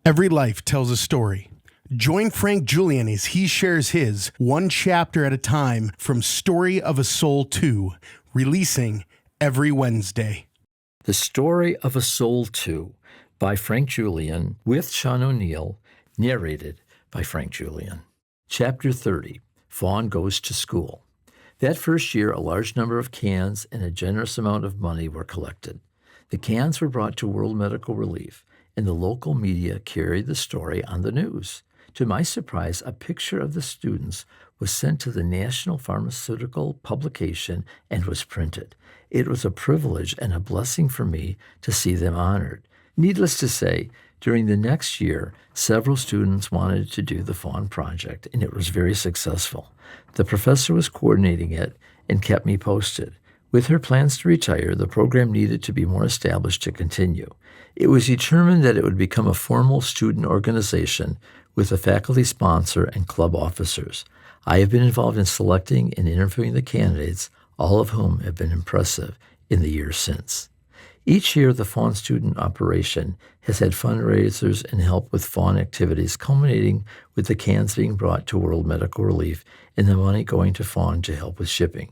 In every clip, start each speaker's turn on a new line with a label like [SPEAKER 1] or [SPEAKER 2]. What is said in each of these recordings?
[SPEAKER 1] Every life tells a story. Join Frank Julian as he shares his one chapter at a time from Story of a Soul 2, releasing every Wednesday.
[SPEAKER 2] The Story of a Soul 2 by Frank Julian with Sean O'Neill, narrated by Frank Julian. Chapter 30, Fawn Goes to School. That first year, a large number of cans and a generous amount of money were collected. The cans were brought to World Medical Relief, and the local media carried the story on the news. To my surprise, a picture of the students was sent to the National Pharmaceutical Publication and was printed. It was a privilege and a blessing for me to see them honored. Needless to say, during the next year, several students wanted to do the Fawn Project, and it was very successful. The professor was coordinating it and kept me posted. With her plans to retire, the program needed to be more established to continue. It was determined that it would become a formal student organization with a faculty sponsor and club officers. I have been involved in selecting and interviewing the candidates, all of whom have been impressive in the years since. Each year, the Fawn Student Operation has had fundraisers and help with Fawn activities, culminating with the cans being brought to World Medical Relief and the money going to Fawn to help with shipping.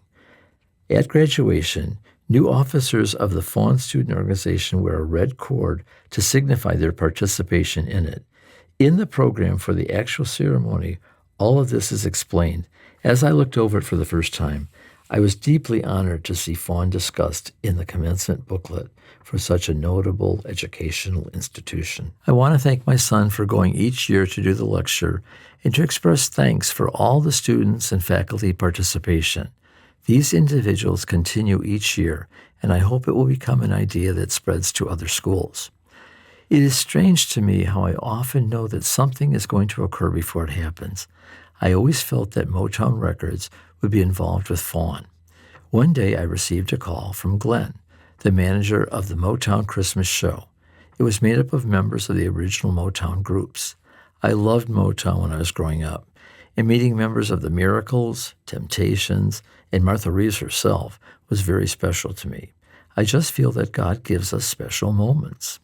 [SPEAKER 2] At graduation, new officers of the Fawn Student Organization wear a red cord to signify their participation in it. In the program for the actual ceremony, all of this is explained. As I looked over it for the first time, I was deeply honored to see Fawn discussed in the commencement booklet for such a notable educational institution. I want to thank my son for going each year to do the lecture and to express thanks for all the students and faculty participation. These individuals continue each year, and I hope it will become an idea that spreads to other schools. It is strange to me how I often know that something is going to occur before it happens. I always felt that Motown Records would be involved with Fawn. One day I received a call from Glenn, the manager of the Motown Christmas show. It was made up of members of the original Motown groups. I loved Motown when I was growing up, and meeting members of the Miracles, Temptations, and Martha Reeves herself was very special to me. I just feel that God gives us special moments.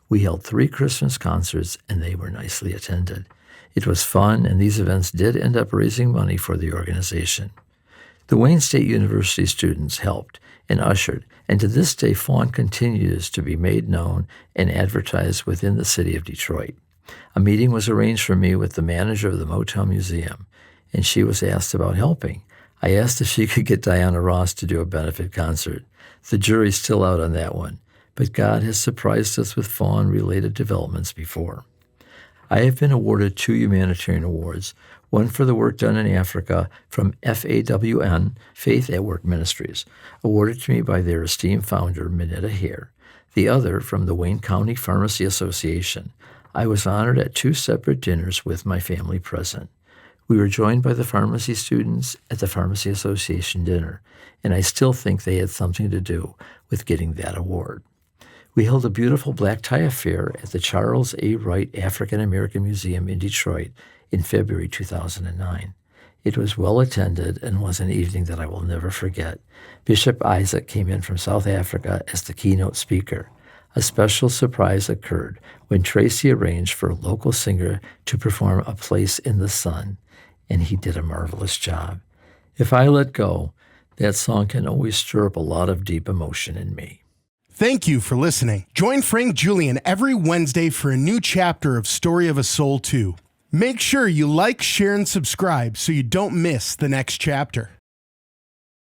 [SPEAKER 2] We held 3 Christmas concerts, and they were nicely attended. It was fun, and these events did end up raising money for the organization. The Wayne State University students helped and ushered, and to this day, Fawn continues to be made known and advertised within the city of Detroit. A meeting was arranged for me with the manager of the Motown Museum, and she was asked about helping. I asked if she could get Diana Ross to do a benefit concert. The jury's still out on that one, but God has surprised us with Fawn-related developments before. I have been awarded 2 humanitarian awards, one for the work done in Africa from FAWN, Faith at Work Ministries, awarded to me by their esteemed founder, Minetta Hare, the other from the Wayne County Pharmacy Association. I was honored at 2 separate dinners with my family present. We were joined by the pharmacy students at the Pharmacy Association dinner, and I still think they had something to do with getting that award. We held a beautiful black tie affair at the Charles A. Wright African American Museum in Detroit in February 2009. It was well attended and was an evening that I will never forget. Bishop Isaac came in from South Africa as the keynote speaker. A special surprise occurred when Tracy arranged for a local singer to perform A Place in the Sun, and he did a marvelous job. If I let go, that song can always stir up a lot of deep emotion in me.
[SPEAKER 1] Thank you for listening. Join Frank Julian every Wednesday for a new chapter of Story of a Soul 2. Make sure you like, share, and subscribe so you don't miss the next chapter.